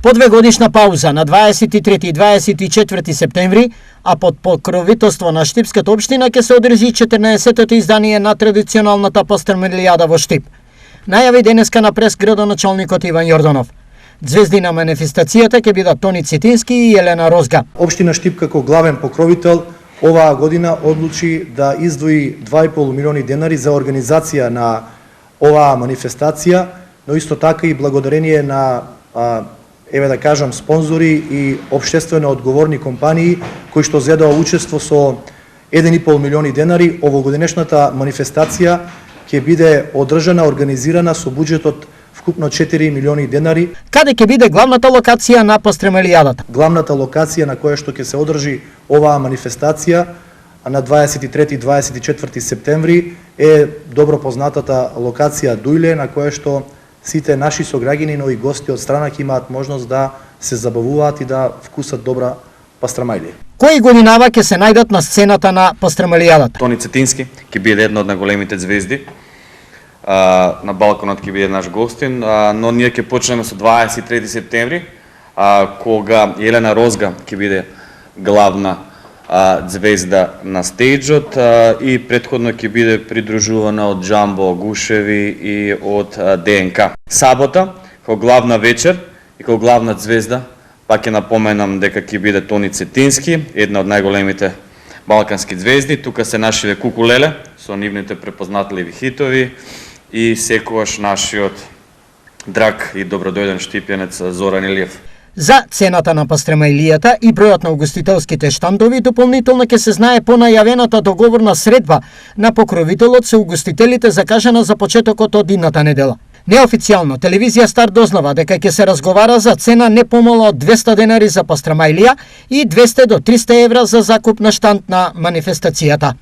По 2-годишна пауза на 23 и 24 септември, а под покровителство на Штипската општина ќе се одржи 14-тото издание на традиционалната пастрамелијада во Штип. Најави денеска на прес градоначалникот Иван Јорданов. Звезди на манифестацијата ќе бидат Тони Цетински и Елена Розга. Општина Штип како главен покровител оваа година одлучи да издвои 2,5 милиони денари за организација на оваа манифестација, но исто така и благодарение на еве да кажам спонзори и општествено одговорни компании кои што зедоа учество со 1,5 милиони денари. Овогодинешната манифестација ќе биде одржана, организирана со буџетот вкупно 4 милиони денари. Каде ќе биде главната локација на пастрамелијадата? Главната локација на која што ќе се одржи оваа манифестација на 23 и 24 септември е добро познатата локација Дујле, на која што сите наши сограѓани, но и гости од страна ќе имаат можност да се забавуваат и да вкусат добра пастрамајлија. Кои годинава ќе се најдат на сцената на пастрамелијадата? Тони Цетински ќе биде една од најголемите звезди. На балконот ќе биде наш гостин, но ние ќе почнеме со 23 септември, кога Елена Розга ќе биде главна звезда на стејџот и претходно ќе биде придружувана од Джамбо Гушеви и од ДНК. Сабота, како главна вечер и како главна звезда, пак ќе напоменам дека ќе биде Тони Цетински, една од најголемите балкански звезди. Тука се нашиве Кукулеле со нивните препознатливи хитови и секогаш нашиот драг и добродојден штипјанец Зоран Илиев. За цената на пастрамајлијата и бројот на угостителските штандови дополнително ќе се знае по најавената договорна средба на покровителот со угостителите закажана за почетокот од идната недела. Неофицијално телевизија Стар дознава дека ќе се разговара за цена не помала од 200 денари за пастрамајлија и 200 до 300 евра за закуп на штанд на манифестацијата.